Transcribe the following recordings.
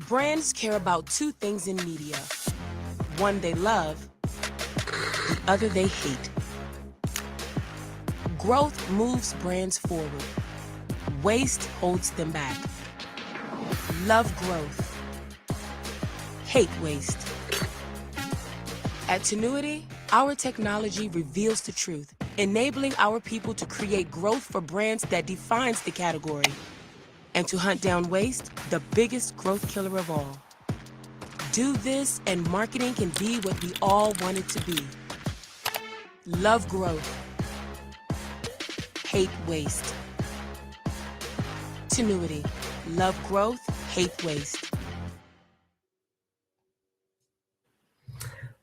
Brands care about two things in media. One they love, the other they hate. Growth moves brands forward. Waste holds them back. Love growth. Hate waste. At Tinuiti, our technology reveals the truth, enabling our people to create growth for brands that defines the category, and to hunt down waste, the biggest growth killer of all. Do this and marketing can be what we all want it to be. Love growth. Hate waste. Tinuiti. Love growth, hate waste.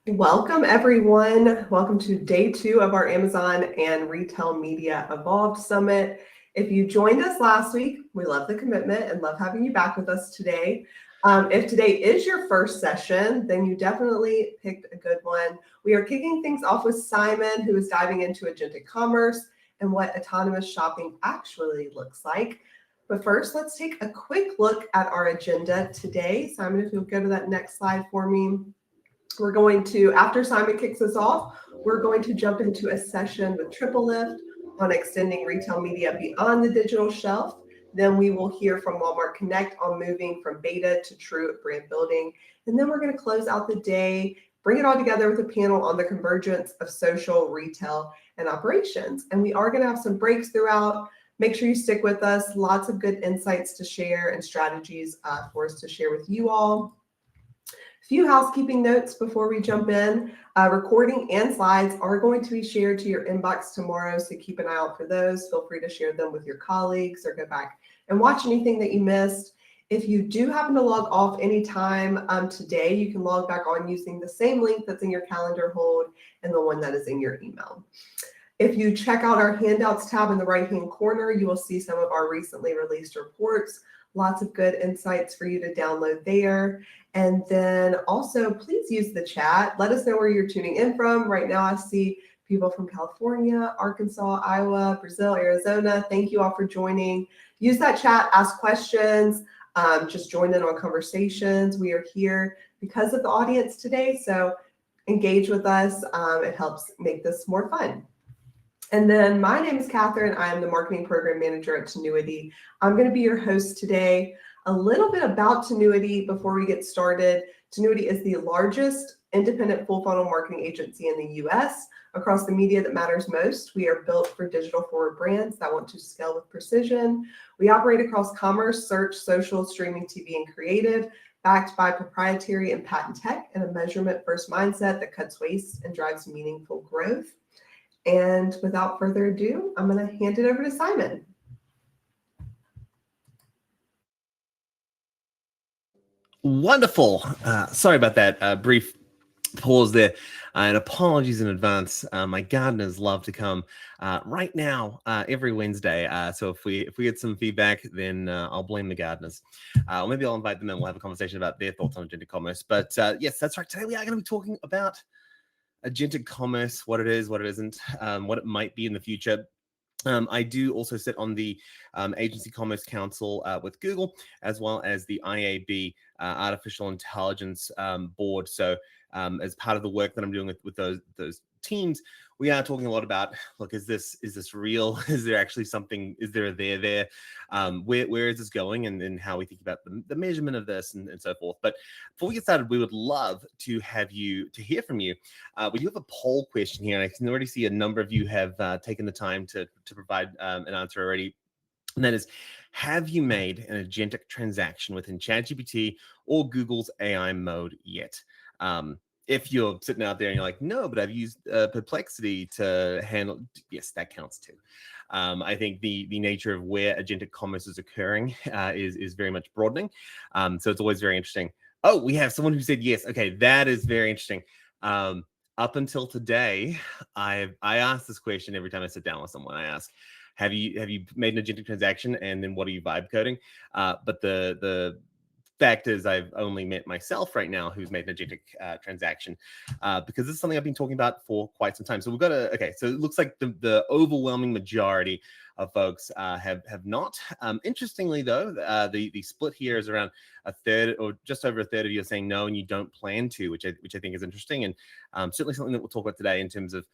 Welcome, everyone. Welcome to day 2 of our Amazon and Retail Media Evolved Summit. If you joined us last week, we love the commitment and love having you back with us today. If today is your first session, then you definitely picked a good one. We are kicking things off with Simon, who is diving into Agentic Commerce and what autonomous shopping actually looks like. But first, let's take a quick look at our agenda today. Simon, if you'll go to that next slide for me. We're going to, after Simon kicks us off, we're going to jump into a session with Triple Lift on extending retail media beyond the digital shelf. Then we will hear from Walmart Connect on moving from beta to true brand building. And then we're going to close out the day, bring it all together with a panel on the convergence of social, retail, and operations. And we are going to have some breaks throughout. Make sure you stick with us. Lots of good insights to share and strategies for us to share with you all. Few housekeeping notes before we jump in. Recording and slides are going to be shared to your inbox tomorrow, so keep an eye out for those. Feel free to share them with your colleagues or go back and watch anything that you missed. If you do happen to log off anytime today, you can log back on using the same link that's in your calendar hold and the one that is in your email. If you check out our handouts tab in the right-hand corner, you will see some of our recently released reports. Lots of good insights for you to download there. And then also, please use the chat. Let us know where you're tuning in from. Right now, I see people from California, Arkansas, Iowa, Brazil, Arizona. Thank you all for joining. Use that chat, ask questions, just join in on conversations. We are here because of the audience today, so engage with us. It helps make this more fun. And then my name is Catherine. I am the Marketing Program Manager at Tinuiti. I'm going to be your host today. A little bit about Tinuiti before we get started. Tinuiti is the largest independent full funnel marketing agency in the US. Across the media that matters most, we are built for digital forward brands that want to scale with precision. We operate across commerce, search, social, streaming, TV, and creative, backed by proprietary and patent tech and a measurement first mindset that cuts waste and drives meaningful growth. And without further ado, I'm going to hand it over to Simon. Wonderful. Sorry about that brief pause there, and apologies in advance. My gardeners love to come right now every Wednesday. So if we get some feedback, then I'll blame the gardeners, or maybe I'll invite them and we'll have a conversation about their thoughts on agentic commerce. But yes, that's right. Today we are going to be talking about agentic commerce, what it is, what it isn't, what it might be in the future. I do also sit on the Agency Commerce Council with Google, as well as the IAB Artificial Intelligence Board. So as part of the work that I'm doing with those teams, we are talking a lot about, look, is this real? Is there actually something, is there a there? Where is this going, and how we think about the measurement of this and so forth. But before we get started, we would love to hear from you. We do have a poll question here, and I can already see a number of you have taken the time to provide an answer already. And that is, have you made an agentic transaction within ChatGPT or Google's AI mode yet? If you're sitting out there and you're like, no, but I've used Perplexity to handle, yes, that counts too. I think the nature of where agentic commerce is occurring is very much broadening. So it's always very interesting. Oh, we have someone who said yes. Okay, that is very interesting. Up until today, I ask this question every time I sit down with someone. I ask, have you made an agentic transaction, and then what are you vibe coding? But the fact is, I've only met myself right now who's made an agentic transaction, because this is something I've been talking about for quite some time. So we've got to, okay, so it looks like the overwhelming majority of folks have not. Interestingly, though, the split here is around a third, or just over a third of you are saying no and you don't plan to, which I think is interesting, and certainly something that we'll talk about today in terms of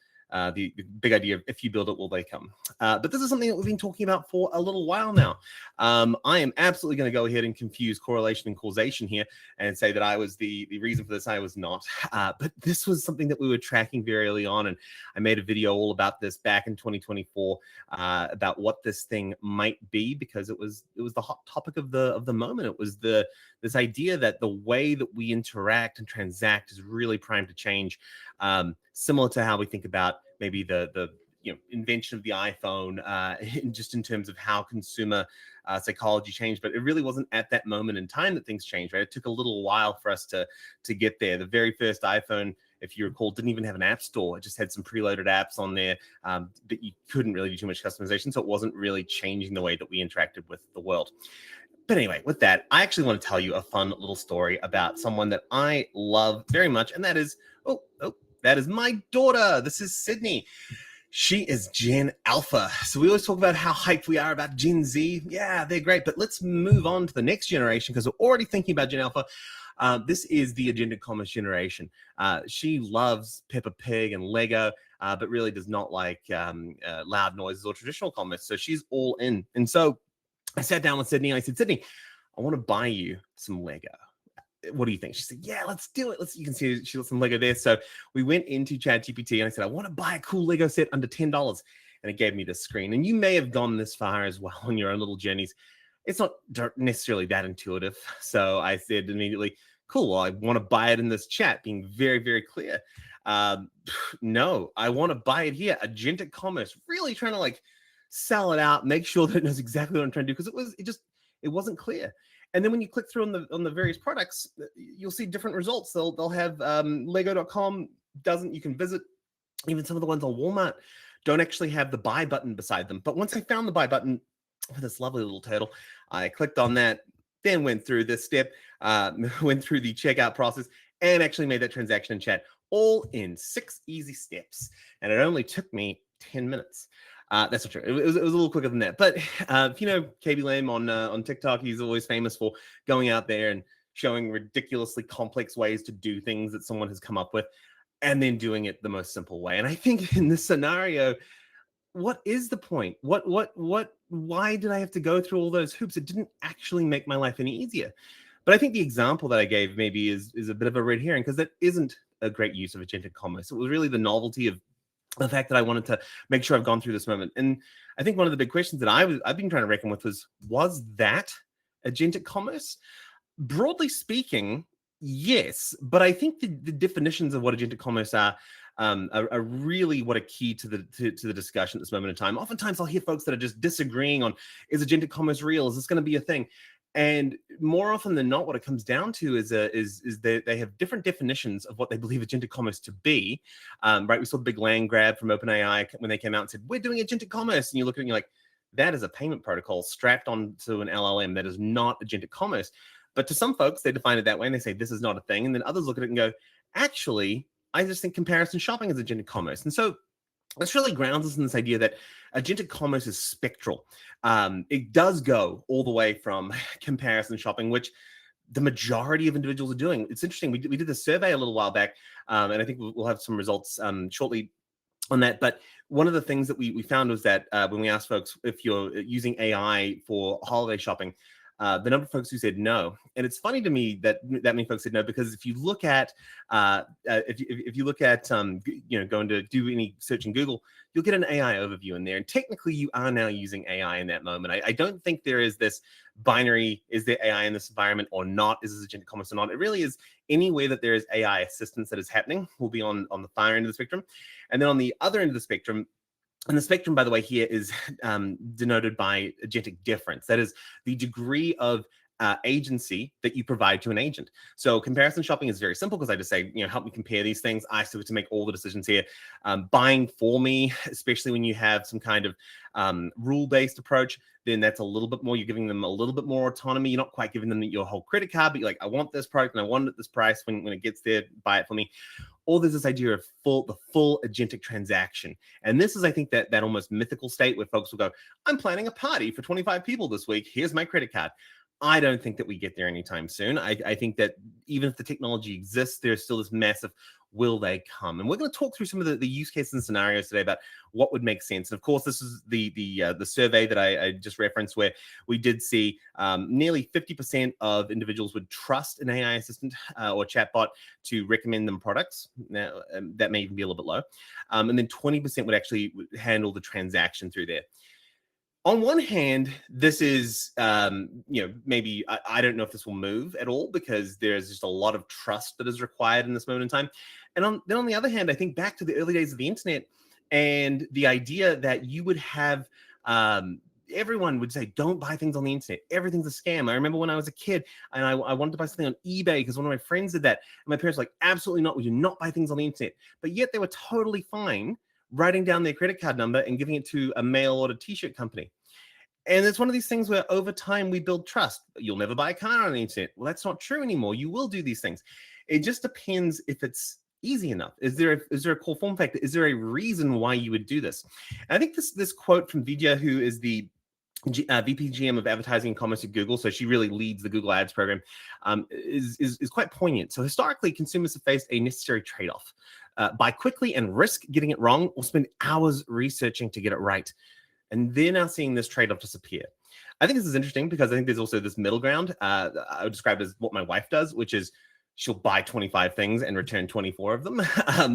the big idea of if you build it, will they come? But this is something that we've been talking about for a little while now. I am absolutely going to go ahead and confuse correlation and causation here and say that I was the reason for this. I was not. But this was something that we were tracking very early on. And I made a video all about this back in 2024 about what this thing might be, because it was the hot topic of the moment. It was this idea that the way that we interact and transact is really primed to change, similar to how we think about maybe the invention of the iPhone, just in terms of how consumer psychology changed. But it really wasn't at that moment in time that things changed, right? It took a little while for us to get there. The very first iPhone, if you recall, didn't even have an app store. It just had some preloaded apps on there, but you couldn't really do too much customization. So it wasn't really changing the way that we interacted with the world. But anyway, with that, I actually want to tell you a fun little story about someone that I love very much. And that is, that is my daughter. This is Sydney. She is Gen Alpha. So we always talk about how hyped we are about Gen Z. Yeah, they're great. But let's move on to the next generation, because we're already thinking about Gen Alpha. This is the Agentic Commerce generation. She loves Peppa Pig and Lego, but really does not like loud noises or traditional commerce. So she's all in. And so I sat down with Sydney and I said, Sydney, I want to buy you some Lego. What do you think? She said, yeah, let's do it. You can see she got some Lego there. So we went into ChatGPT and I said, I want to buy a cool Lego set under $10. And it gave me this screen. And you may have gone this far as well on your own little journeys. It's not necessarily that intuitive. So I said immediately, cool, well, I want to buy it in this chat, being very, very clear. No, I want to buy it here. Agentic Commerce, really trying to sell it out, make sure that it knows exactly what I'm trying to do, because it wasn't clear. And then when you click through on the various products, you'll see different results. They'll have Lego.com doesn't. You can visit even some of the ones on Walmart don't actually have the buy button beside them. But once I found the buy button for this lovely little turtle, I clicked on that, then went through this step, went through the checkout process, and actually made that transaction in chat, all in 6 easy steps. And it only took me 10 minutes. That's not true. It was a little quicker than that. But if you know KB Lamb on TikTok, he's always famous for going out there and showing ridiculously complex ways to do things that someone has come up with, and then doing it the most simple way. And I think in this scenario, what is the point? Why did I have to go through all those hoops? It didn't actually make my life any easier. But I think the example that I gave maybe is a bit of a red herring, because that isn't a great use of agentic commerce. It was really the novelty of the fact that I wanted to make sure I've gone through this moment. And I think one of the big questions that I've been trying to reckon with was that agentic commerce? Broadly speaking, yes. But I think the definitions of what agentic commerce are really what are key to the discussion at this moment in time. Oftentimes I'll hear folks that are just disagreeing on, is agentic commerce real? Is this going to be a thing? And more often than not, what it comes down to is that they have different definitions of what they believe agentic commerce to be. Right? We saw the big land grab from OpenAI when they came out and said, we're doing agentic commerce. And you look at it and you're like, that is a payment protocol strapped onto an LLM. That is not agentic commerce. But to some folks, they define it that way and they say, this is not a thing. And then others look at it and go, actually, I just think comparison shopping is agentic commerce. And so this really grounds us in this idea that agentic commerce is spectral. It does go all the way from comparison shopping, which the majority of individuals are doing. It's interesting. We did a survey a little while back, and I think we'll have some results shortly on that. But one of the things that we found was that when we asked folks if you're using AI for holiday shopping, the number of folks who said no, and it's funny to me that many folks said no, because if you look at if you look at going to do any search in Google, you'll get an AI overview in there, and technically you are now using AI in that moment. I don't think there is this binary: is there AI in this environment or not? Is this agentic commerce or not? It really is anywhere that there is AI assistance that is happening will be on the far end of the spectrum, and then on the other end of the spectrum. And the spectrum, by the way, here is denoted by agentic difference. That is the degree of agency that you provide to an agent. So comparison shopping is very simple because I just say, help me compare these things. I still get to make all the decisions here. Buying for me, especially when you have some kind of rule-based approach, then that's a little bit more, you're giving them a little bit more autonomy. You're not quite giving them your whole credit card, but you're like, I want this product and I want it at this price. When it gets there, buy it for me. Or there's this idea of the full agentic transaction. And this is, I think, that almost mythical state where folks will go, I'm planning a party for 25 people this week. Here's my credit card. I don't think that we get there anytime soon. I think that even if the technology exists, there's still this massive, will they come? And we're going to talk through some of the use cases and scenarios today about what would make sense. And of course, this is the survey that I just referenced, where we did see nearly 50% of individuals would trust an AI assistant or chatbot to recommend them products. Now, that may even be a little bit low. And then 20% would actually handle the transaction through there. On one hand, this is, maybe I don't know if this will move at all because there's just a lot of trust that is required in this moment in time. And then on the other hand, I think back to the early days of the internet and the idea that you would have everyone would say, don't buy things on the internet. Everything's a scam. I remember when I was a kid and I wanted to buy something on eBay because one of my friends did that. And my parents were like, absolutely not. We do not buy things on the internet. But yet they were totally fine writing down their credit card number and giving it to a mail order t-shirt company. And it's one of these things where over time we build trust. You'll never buy a car on the internet. Well, that's not true anymore. You will do these things. It just depends if it's easy enough. Is there a core form factor? Is there a reason why you would do this? And I think this quote from Vidya, who is the VP GM of Advertising and Commerce at Google, so she really leads the Google Ads program, is quite poignant. So historically, consumers have faced a necessary trade-off. Buy quickly and risk getting it wrong, or spend hours researching to get it right. And they're now seeing this trade-off disappear. I think this is interesting because I think there's also this middle ground. I would describe it as what my wife does, which is she'll buy 25 things and return 24 of them.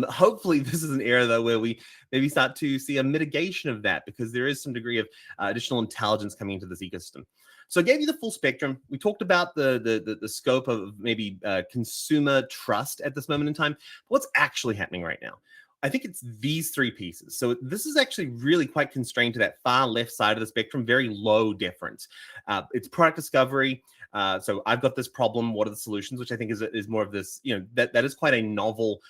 Hopefully, this is an era, though, where we maybe start to see a mitigation of that because there is some degree of additional intelligence coming into this ecosystem. So I gave you the full spectrum. We talked about the scope of maybe consumer trust at this moment in time. What's actually happening right now? I think it's these three pieces. So this is actually really quite constrained to that far left side of the spectrum, very low deference. It's product discovery. So I've got this problem. What are the solutions? Which I think is more of this, that is quite a novel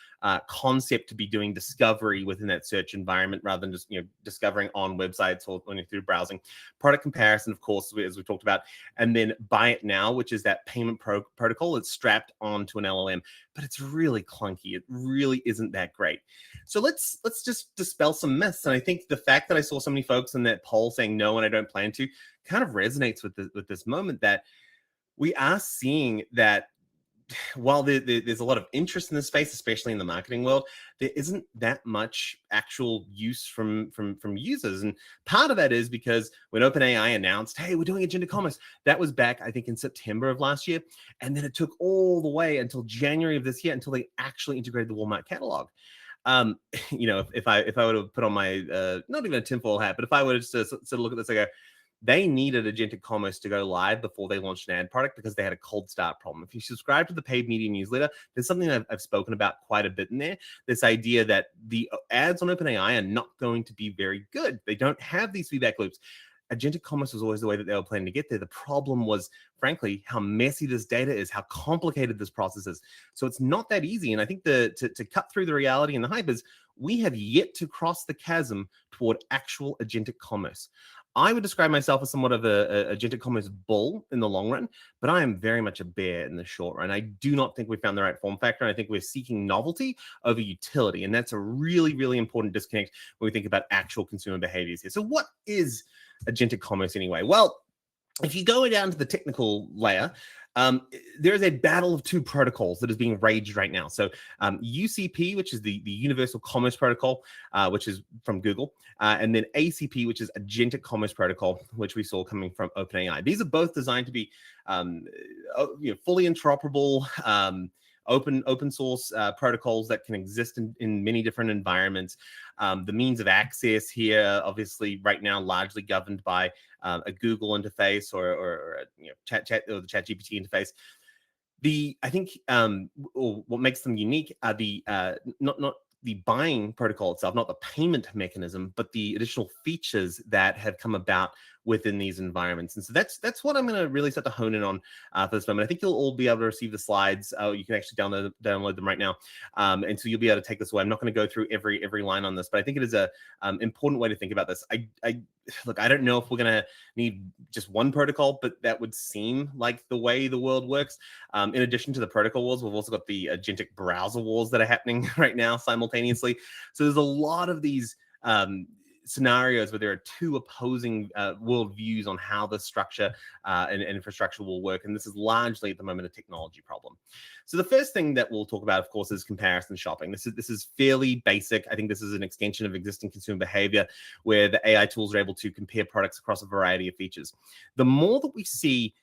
concept to be doing discovery within that search environment rather than just, discovering on websites or through browsing. Product comparison, of course, as we talked about, and then buy it now, which is that payment protocol that's strapped onto an LLM, but it's really clunky. It really isn't that great. So let's just dispel some myths. And I think the fact that I saw so many folks in that poll saying no, and I don't plan to, kind of resonates with this moment that we are seeing that while there's a lot of interest in this space, especially in the marketing world, there isn't that much actual use from users. And part of that is because when OpenAI announced, hey, we're doing Agentic Commerce, that was back, I think, in September of last year. And then it took all the way until January of this year until they actually integrated the Walmart catalog. If I were to put on my, not even a tinfoil hat, but if I were to sort of look at this, I go, they needed Agentic Commerce to go live before they launched an ad product because they had a cold start problem. If you subscribe to the paid media newsletter, there's something I've spoken about quite a bit in there. This idea that the ads on OpenAI are not going to be very good. They don't have these feedback loops. Agentic Commerce was always the way that they were planning to get there. The problem was, frankly, how messy this data is, how complicated this process is. So it's not that easy. And I think to cut through the reality and the hype is we have yet to cross the chasm toward actual Agentic Commerce. I would describe myself as somewhat of a Agentic Commerce bull in the long run, but I am very much a bear in the short run. I do not think we found the right form factor. And I think we're seeking novelty over utility. And that's a really, really important disconnect when we think about actual consumer behaviors here. So what is Agentic Commerce anyway? Well, if you go down to the technical layer, there is a battle of two protocols that is being raged right now. So UCP, which is the Universal Commerce Protocol, which is from Google, and then ACP, which is Agentic Commerce Protocol, which we saw coming from OpenAI. These are both designed to be fully interoperable, open source protocols that can exist in many different environments. The means of access here, obviously, right now largely governed by a Google interface or the ChatGPT interface. I think what makes them unique are not the buying protocol itself, not the payment mechanism, but the additional features that have come about within these environments. And so that's what I'm going to really start to hone in on for this moment. I think you'll all be able to receive the slides. You can actually download them right now. And so you'll be able to take this away. I'm not going to go through every line on this, but I think it is a important way to think about this. Look, I don't know if we're going to need just one protocol, but that would seem like the way the world works. In addition to the protocol wars, we've also got the agentic browser wars that are happening right now simultaneously. So there's a lot of these scenarios where there are two opposing worldviews on how the structure and infrastructure will work. And this is largely at the moment a technology problem. So the first thing that we'll talk about, of course, is comparison shopping. This is fairly basic. I think this is an extension of existing consumer behavior where the AI tools are able to compare products across a variety of features. The more that we see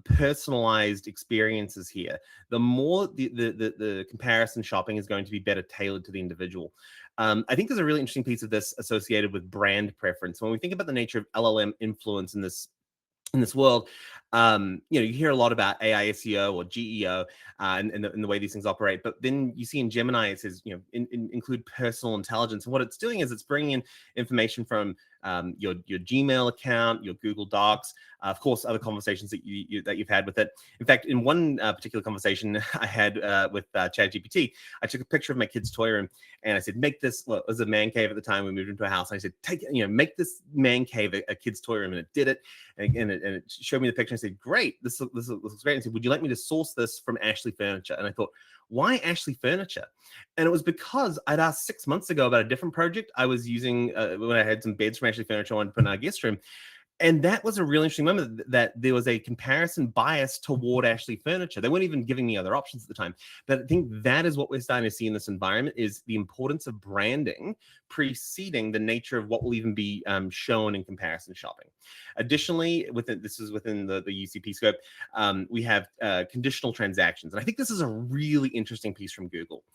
personalized experiences here, the more the comparison shopping is going to be better tailored to the individual. I think there's a really interesting piece of this associated with brand preference. When we think about the nature of LLM influence in this world, you hear a lot about AI SEO or GEO and the way these things operate. But then you see in Gemini, it says, include personal intelligence. And what it's doing is it's bringing in information from your Gmail account, your Google Docs, of course, other conversations that you've had with it. In fact, in one particular conversation I had with ChatGPT, I took a picture of my kid's toy room and I said, make this, well, it was a man cave at the time. We moved into a house. And I said, make this man cave a kid's toy room. And it did it. And it showed me the picture. And I said, great, this looks great. And I said, would you like me to source this from Ashley Furniture? And I thought, why Ashley Furniture? And it was because I'd asked 6 months ago about a different project I was using when I had some beds from Ashley Furniture I wanted to put in our guest room. And that was a really interesting moment that there was a comparison bias toward Ashley Furniture. They weren't even giving me other options at the time. But I think that is what we're starting to see in this environment, is the importance of branding preceding the nature of what will even be shown in comparison shopping. Additionally, this is within the UCP scope, we have conditional transactions. And I think this is a really interesting piece from Google.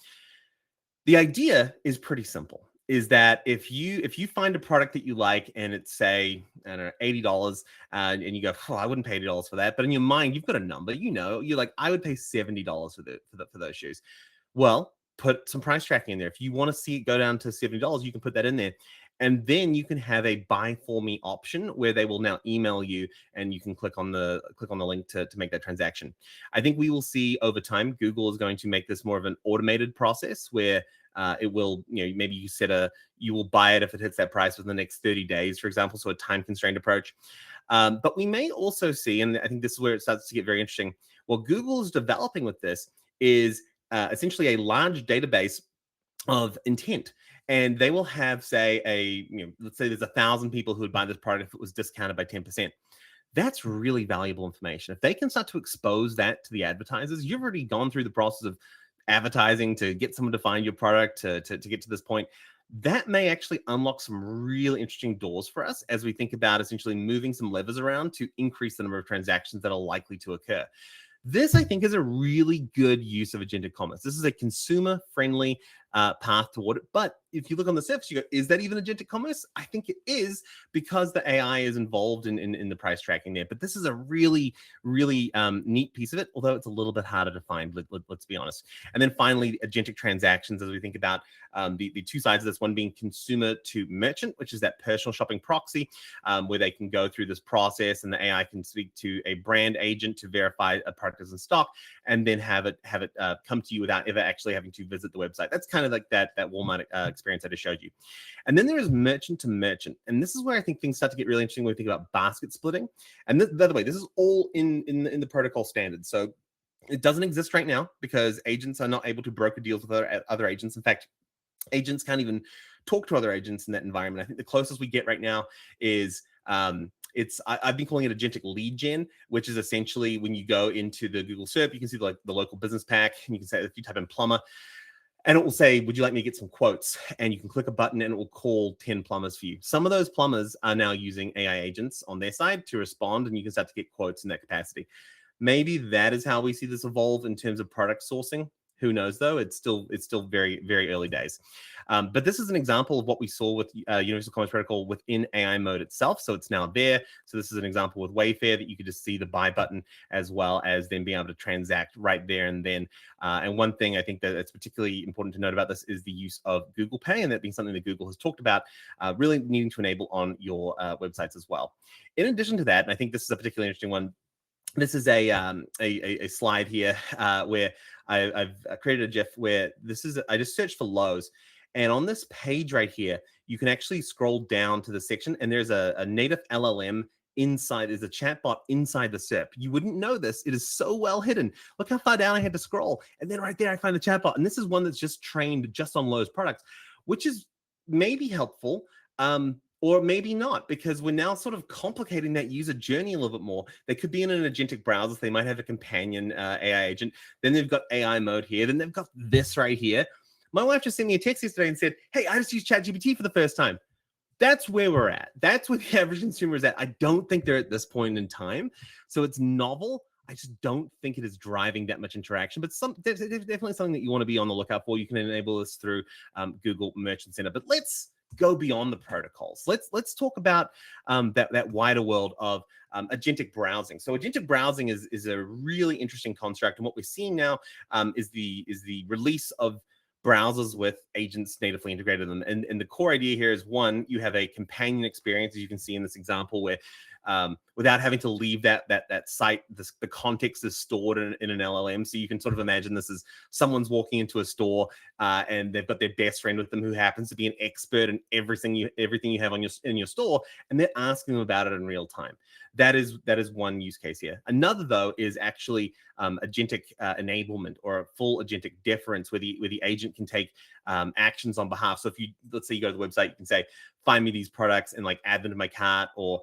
The idea is pretty simple. Is that if you find a product that you like and it's, say, I don't know, $80, and you go, I wouldn't pay $80 for that, but in your mind you've got a number, you're like, I would pay $70 for those shoes. Well, put some price tracking in there. If you want to see it go down to $70, you can put that in there, and then you can have a buy for me option where they will now email you, and you can click on the link to make that transaction. I think we will see over time Google is going to make this more of an automated process where it will, maybe you will buy it if it hits that price within the next 30 days, for example, so a time-constrained approach. But we may also see, and I think this is where it starts to get very interesting, what Google is developing with this is essentially a large database of intent. And they will have, say, let's say there's 1,000 people who would buy this product if it was discounted by 10%. That's really valuable information. If they can start to expose that to the advertisers, you've already gone through the process of advertising to get someone to find your product to get to this point. That may actually unlock some really interesting doors for us as we think about essentially moving some levers around to increase the number of transactions that are likely to occur. This, I think, is a really good use of agentic commerce. This is a consumer-friendly path toward it. But if you look on the surface, you go, is that even agentic commerce? I think it is, because the AI is involved in the price tracking there. But this is a really, really neat piece of it, although it's a little bit harder to find, let's be honest. And then finally, agentic transactions, as we think about the two sides of this, one being consumer to merchant, which is that personal shopping proxy, where they can go through this process and the AI can speak to a brand agent to verify a product is in stock, and then have it come to you without ever actually having to visit the website. That's kind of like that Walmart experience I just showed you. And then there is merchant to merchant. And this is where I think things start to get really interesting when we think about basket splitting. And by the way, this is all in the protocol standards. So it doesn't exist right now because agents are not able to broker deals with other agents. In fact, agents can't even talk to other agents in that environment. I think the closest we get right now is I've been calling it agentic lead gen, which is essentially when you go into the Google SERP, you can see the local business pack, and you can say, if you type in plumber, and it will say, would you like me to get some quotes? And you can click a button and it will call 10 plumbers for you. Some of those plumbers are now using AI agents on their side to respond, and you can start to get quotes in that capacity. Maybe that is how we see this evolve in terms of product sourcing. Who knows though? It's still very, very early days. But this is an example of what we saw with Universal Commerce Protocol within AI mode itself. So it's now there. So this is an example with Wayfair that you could just see the buy button as well as then being able to transact right there and then. And one thing I think that it's particularly important to note about this is the use of Google Pay, and that being something that Google has talked about really needing to enable on your websites as well. In addition to that, and I think this is a particularly interesting one, this is a slide here where I've created a GIF where this is, I just searched for Lowe's, and on this page right here, you can actually scroll down to the section and there's a native LLM inside, is a chatbot inside the SERP. You wouldn't know this. It is so well hidden. Look how far down I had to scroll. And then right there, I find the chatbot. And this is one that's just trained just on Lowe's products, which is maybe helpful. Or maybe not, because we're now sort of complicating that user journey a little bit more. They could be in an agentic browser. So they might have a companion AI agent. Then they've got AI mode here. Then they've got this right here. My wife just sent me a text yesterday and said, hey, I just used ChatGPT for the first time. That's where we're at. That's where the average consumer is at. I don't think they're at this point in time. So it's novel. I just don't think it is driving that much interaction, but there's definitely something that you want to be on the lookout for. You can enable this through Google Merchant Center, but let's go beyond the protocols. Let's talk about that wider world of agentic browsing. So agentic browsing is a really interesting construct, and what we're seeing now is the release of browsers with agents natively integrated in them. And the core idea here is, one, you have a companion experience, as you can see in this example, where without having to leave that site, the context is stored in an LLM. So you can sort of imagine this as someone's walking into a store and they've got their best friend with them who happens to be an expert in everything you have in your store, and they're asking them about it in real time. That is one use case here. Another, though, is actually agentic enablement, or a full agentic deference, where the agent can take actions on behalf. So if let's say you go to the website, you can say, find me these products and like add them to my cart, or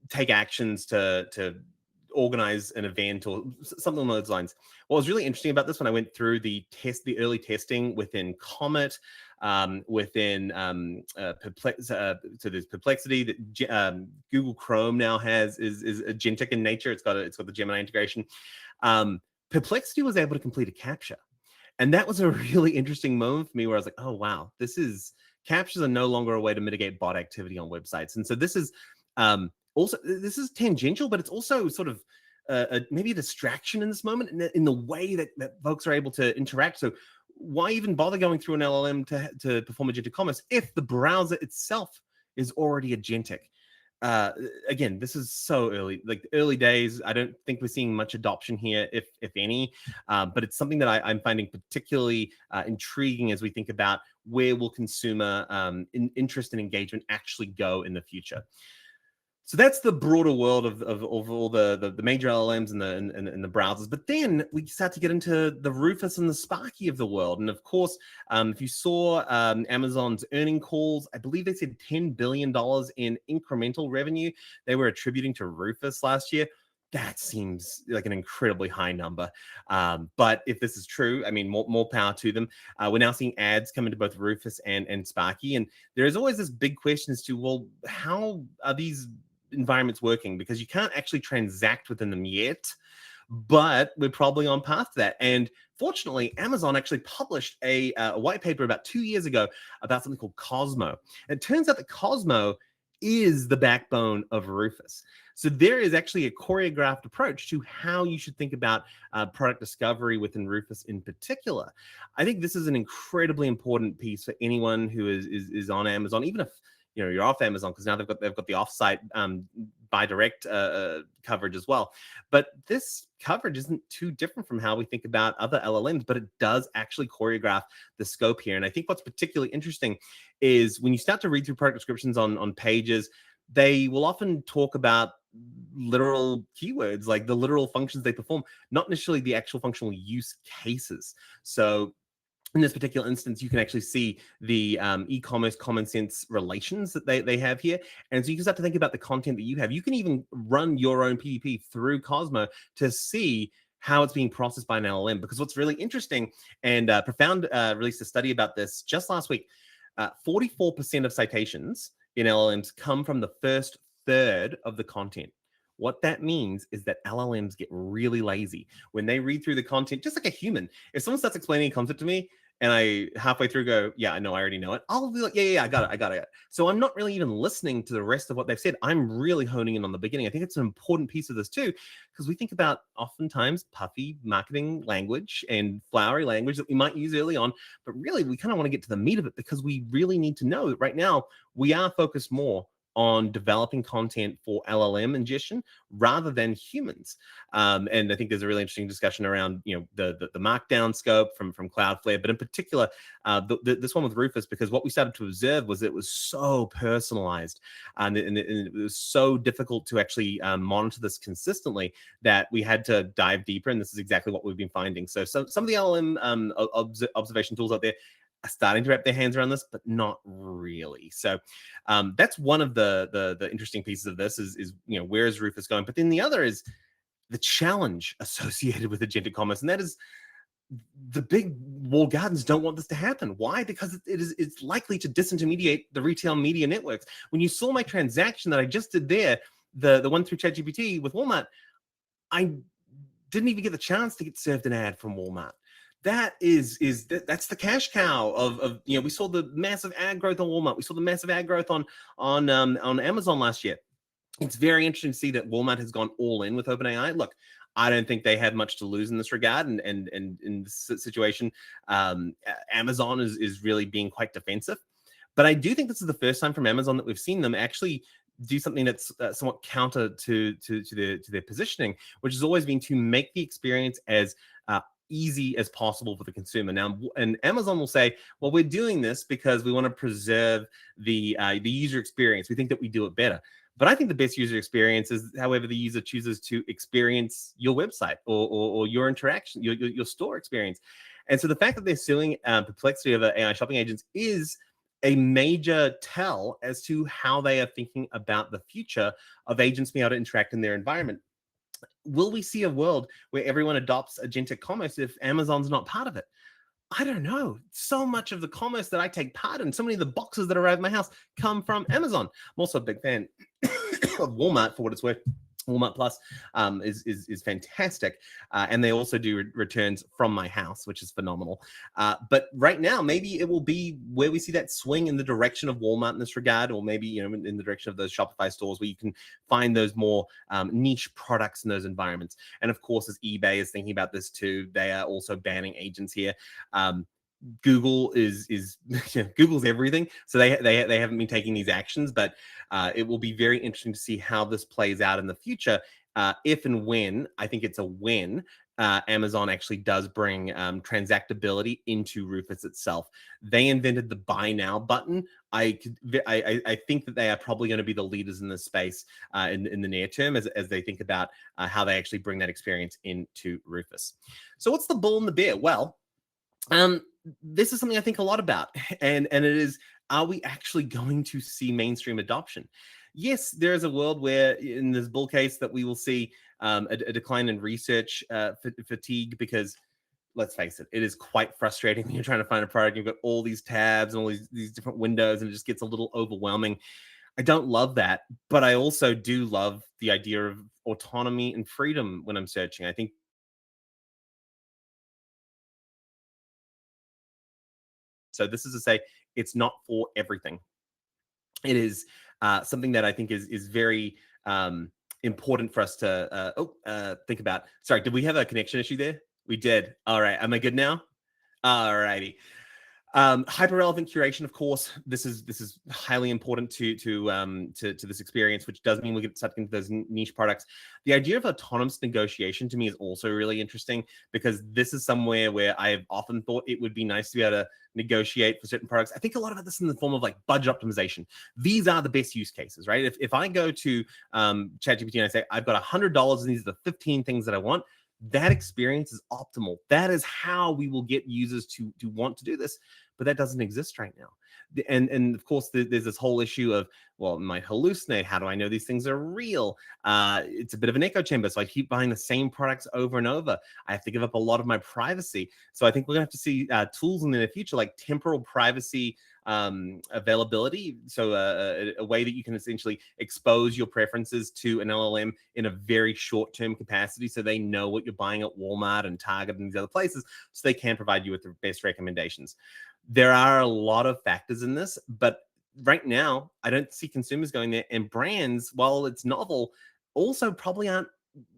take actions to organize an event or something along those lines. What was really interesting about this, when I went through the early testing within Comet, within so there's Perplexity that Google Chrome now has is agentic in nature. It's got the Gemini integration. Perplexity was able to complete a CAPTCHA, and that was a really interesting moment for me, where I was like, oh wow, CAPTCHAs are no longer a way to mitigate bot activity on websites. And so this is also, this is tangential, but it's also sort of maybe a distraction in this moment in the way that folks are able to interact. So why even bother going through an LLM to perform agentic commerce if the browser itself is already agentic? Again, this is so early, like early days. I don't think we're seeing much adoption here, if any, but it's something that I'm finding particularly intriguing as we think about where will consumer interest and engagement actually go in the future. So that's the broader world of all the major LLMs and the browsers. But then we start to get into the Rufus and the Sparky of the world. And of course, if you saw Amazon's earning calls, I believe they said $10 billion in incremental revenue they were attributing to Rufus last year. That seems like an incredibly high number. But if this is true, I mean, more power to them. We're now seeing ads come into both Rufus and Sparky. And there is always this big question as to, well, how are these environments working? Because you can't actually transact within them yet, but we're probably on path to that. And fortunately, Amazon actually published a white paper about 2 years ago about something called COSMO. And it turns out that COSMO is the backbone of Rufus. So there is actually a choreographed approach to how you should think about product discovery within Rufus in particular. I think this is an incredibly important piece for anyone who is on Amazon, even if you're off Amazon, because now they've got the offsite buy direct coverage as well. But this coverage isn't too different from how we think about other LLMs, but it does actually choreograph the scope here. And I think what's particularly interesting is when you start to read through product descriptions on pages, they will often talk about literal keywords, like the literal functions they perform, not necessarily the actual functional use cases. So in this particular instance, you can actually see the e-commerce common sense relations that they have here. And so you can start to think about the content that you have. You can even run your own PDP through COSMO to see how it's being processed by an LLM. Because what's really interesting, and Profound released a study about this just last week, 44% of citations in LLMs come from the first third of the content, What that means is that LLMs get really lazy when they read through the content, just like a human. If someone starts explaining a concept to me and I halfway through go, yeah, I know, I already know it, I'll be like, yeah, I got it. So I'm not really even listening to the rest of what they've said. I'm really honing in on the beginning. I think it's an important piece of this too, because we think about oftentimes puffy marketing language and flowery language that we might use early on, but really we kind of want to get to the meat of it, because we really need to know that right now we are focused more on developing content for LLM ingestion rather than humans. And I think there's a really interesting discussion around, the markdown scope from Cloudflare, but in particular, this one with Rufus, because what we started to observe was it was so personalized, and it was so difficult to actually monitor this consistently that we had to dive deeper. And this is exactly what we've been finding. So some of the LLM observation tools out there are starting to wrap their hands around this, but not really. So that's one of the interesting pieces of this is where is Rufus going? But then the other is the challenge associated with agentic commerce, and that is the big walled gardens don't want this to happen. Why? Because it's likely to disintermediate the retail media networks. When you saw my transaction that I just did there, the one through ChatGPT with Walmart, I didn't even get the chance to get served an ad from Walmart. That's the cash cow of we saw the massive ad growth on Walmart. We saw the massive ad growth on Amazon last year. It's very interesting to see that Walmart has gone all in with OpenAI. Look, I don't think they had much to lose in this regard, and in this situation, Amazon is really being quite defensive. But I do think this is the first time from Amazon that we've seen them actually do something that's somewhat counter to their positioning, which has always been to make the experience as easy as possible for the consumer. Now, and Amazon will say, well, we're doing this because we want to preserve the user experience. We think that we do it better. But I think the best user experience is however the user chooses to experience your website or your interaction, your store experience. And so the fact that they're suing Perplexity over AI shopping agents is a major tell as to how they are thinking about the future of agents being able to interact in their environment. Will we see a world where everyone adopts agentic commerce if Amazon's not part of it? I don't know. So much of the commerce that I take part in, so many of the boxes that arrive at my house come from Amazon. I'm also a big fan of Walmart, for what it's worth. Walmart Plus is fantastic, and they also do returns from my house, which is phenomenal. But right now, maybe it will be where we see that swing in the direction of Walmart in this regard, or maybe in the direction of those Shopify stores where you can find those more niche products in those environments. And of course, as eBay is thinking about this too, they are also banning agents here. Google is Google's everything, so they haven't been taking these actions, but it will be very interesting to see how this plays out in the future, if and when, I think it's a when, Amazon actually does bring transactability into Rufus itself. They invented the buy now button. I think that they are probably going to be the leaders in this space in the near term as they think about how they actually bring that experience into Rufus. So what's the bull and the bear? Well, this is something I think a lot about, and it is, are we actually going to see mainstream adoption? Yes, there is a world where in this bull case that we will see a decline in research fatigue, because let's face it, it is quite frustrating when you're trying to find a product. You've got all these tabs and all these different windows, and it just gets a little overwhelming. I don't love that, but I also do love the idea of autonomy and freedom when I'm searching. I think so. This is to say, it's not for everything. It is something that I think is very important for us to think about. Sorry, did we have a connection issue there? We did. All right. Am I good now? All righty. Hyper relevant curation, of course, this is highly important to this experience, which does mean we get stuck into those niche products. The idea of autonomous negotiation to me is also really interesting, because this is somewhere where I have often thought it would be nice to be able to negotiate for certain products. I think a lot of this in the form of like budget optimization. These are the best use cases, right? If I go to ChatGPT and I say, I've got $100 and these are the 15 things that I want, that experience is optimal. That is how we will get users to want to do this, but that doesn't exist right now. And of course, there's this whole issue of, well, it might hallucinate. How do I know these things are real? It's a bit of an echo chamber. So I keep buying the same products over and over. I have to give up a lot of my privacy. So I think we're gonna have to see tools in the future, like temporal privacy availability. So a way that you can essentially expose your preferences to an LLM in a very short-term capacity, so they know what you're buying at Walmart and Target and these other places, so they can provide you with the best recommendations. There are a lot of factors in this, but right now, I don't see consumers going there, and brands, while it's novel, also probably aren't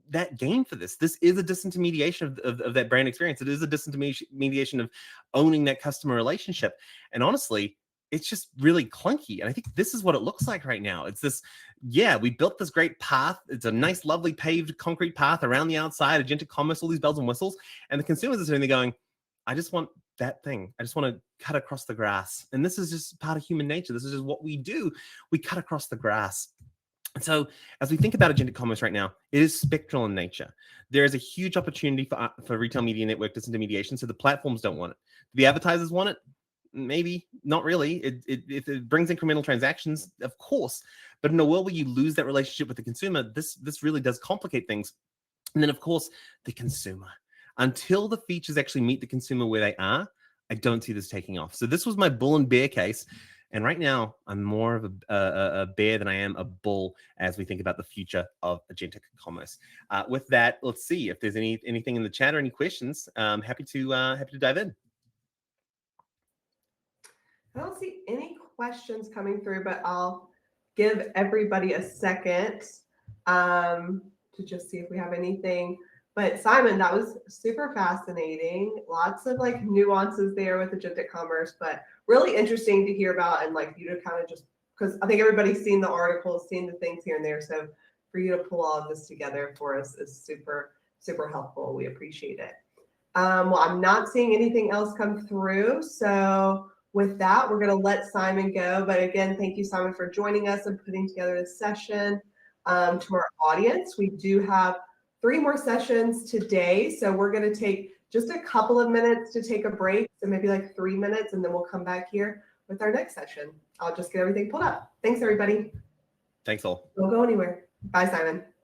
that game for this. This is a disintermediation of that brand experience. It is a disintermediation of owning that customer relationship. And honestly, it's just really clunky. And I think this is what it looks like right now. It's this, yeah, we built this great path. It's a nice, lovely paved concrete path around the outside, Agentic Commerce, all these bells and whistles. And the consumers are sitting there going, I just want that thing. I just want to cut across the grass. And this is just part of human nature. This is just what we do. We cut across the grass. And so as we think about agentic commerce right now, it is spectral in nature. There is a huge opportunity for retail media network disintermediation. So the platforms don't want it. The advertisers want it? Maybe, not really. If it brings incremental transactions, of course. But in a world where you lose that relationship with the consumer, this really does complicate things. And then, of course, the consumer. Until the features actually meet the consumer where they are, I don't see this taking off. So this was my bull and bear case. And right now, I'm more of a bear than I am a bull as we think about the future of agentic commerce. With that, let's see if there's anything in the chat or any questions. Happy to dive in. I don't see any questions coming through, but I'll give everybody a second to just see if we have anything. But Simon, that was super fascinating. Lots of like nuances there with agentic commerce, but really interesting to hear about, and like you to kind of just, because I think everybody's seen the articles, seen the things here and there. So for you to pull all of this together for us is super, super helpful. We appreciate it. Well, I'm not seeing anything else come through. So with that, we're going to let Simon go. But again, thank you, Simon, for joining us and putting together this session. To our audience, we do have 3 more sessions today. So we're going to take just a couple of minutes to take a break. So maybe like 3 minutes, and then we'll come back here with our next session. I'll just get everything pulled up. Thanks, everybody. Thanks all. Don't go anywhere. Bye, Simon.